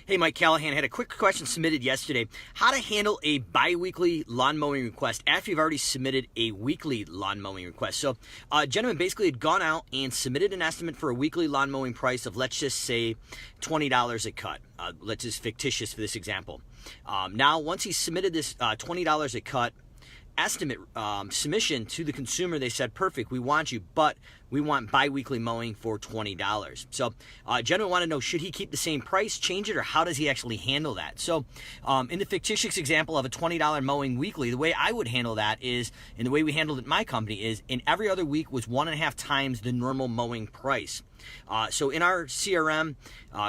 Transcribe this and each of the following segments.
Hey, Mike Callahan had a quick question submitted yesterday. How to handle a bi-weekly lawn mowing request after you've already submitted a weekly lawn mowing request. So a gentleman basically had gone out and submitted an estimate for a weekly lawn mowing price of, let's just say, $20 a cut. Let's just fictitious for this example. Now, once he submitted this $20 a cut estimate submission to the consumer, they said, perfect, we want you, but we want bi-weekly mowing for $20. So gentlemen want to know, should he keep the same price, change it, or how does he actually handle that? So in the fictitious example of a $20 mowing weekly, the way I would handle that is, and the way we handled it in my company is, in every other week was 1.5 times the normal mowing price. So in our CRM,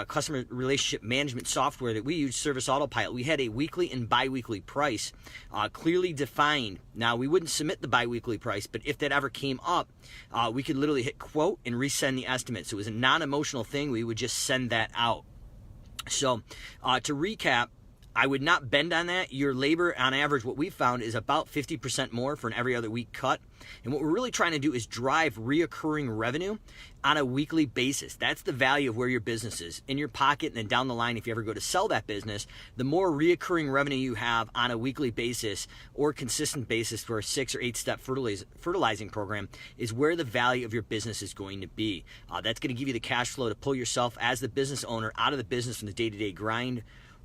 customer relationship management software that we use, Service Autopilot, we had a weekly and bi-weekly price clearly defined. Now, we wouldn't submit the bi-weekly price, but if that ever came up, we could literally hit quote and resend the estimate. So it was a non-emotional thing. We would just send that out. So to recap, I would not bend on that. Your labor, on average, what we've found is about 50% more for an every other week cut. And what we're really trying to do is drive reoccurring revenue on a weekly basis. That's the value of where your business is. In your pocket, and then down the line, if you ever go to sell that business, the more reoccurring revenue you have on a weekly basis or consistent basis for a 6 or 8 step fertilizing program is where the value of your business is going to be. That's going to give you the cash flow to pull yourself as the business owner out of the business from the day-to-day grind.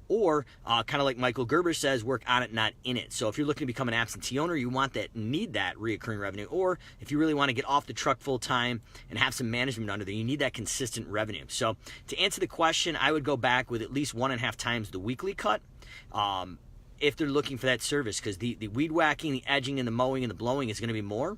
Or kind of like Michael Gerber says, work on it, not in it. So if you're looking to become an absentee owner, you want that, need that reoccurring revenue. Or if you really want to get off the truck full time and have some management under there, you need that consistent revenue. So to answer the question, I would go back with at least 1.5 times the weekly cut if they're looking for that service, because the weed whacking, the edging, and the mowing and the blowing is going to be more.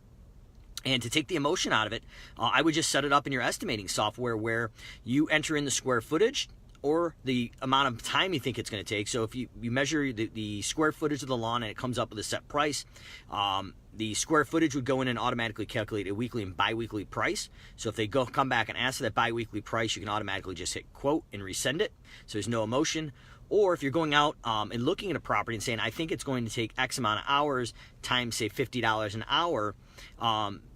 And to take the emotion out of it, I would just set it up in your estimating software where you enter in the square footage or the amount of time you think it's going to take. So if you measure the square footage of the lawn and it comes up with a set price, the square footage would go in and automatically calculate a weekly and bi-weekly price. So if they come back and ask for that bi-weekly price, you can automatically just hit quote and resend it. So there's no emotion. Or if you're going out and looking at a property and saying, I think it's going to take X amount of hours times, say, $50 an hour,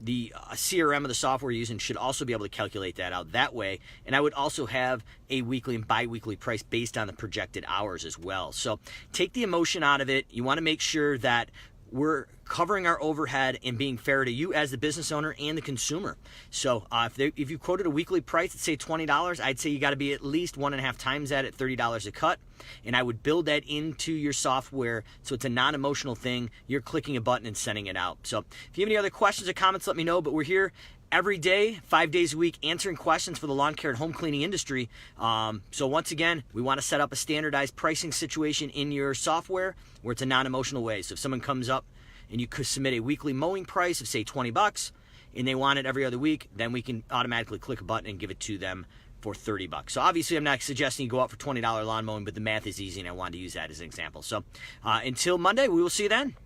the CRM of the software you're using should also be able to calculate that out that way. And I would also have a weekly and bi-weekly price based on the projected hours as well. So take the emotion out of it. You want to make sure that we're covering our overhead and being fair to you as the business owner and the consumer. So if you quoted a weekly price, let's say $20, I'd say you got to be at least 1.5 times that at $30 a cut. And I would build that into your software so it's a non-emotional thing. You're clicking a button and sending it out. So if you have any other questions or comments, let me know. But we're here every day, 5 days a week, answering questions for the lawn care and home cleaning industry. So once again, we want to set up a standardized pricing situation in your software where it's a non-emotional way. So if someone comes up and you could submit a weekly mowing price of, say, $20, and they want it every other week, then we can automatically click a button and give it to them for $30. So obviously I'm not suggesting you go out for $20 lawn mowing, but the math is easy and I wanted to use that as an example. So until Monday, we will see you then.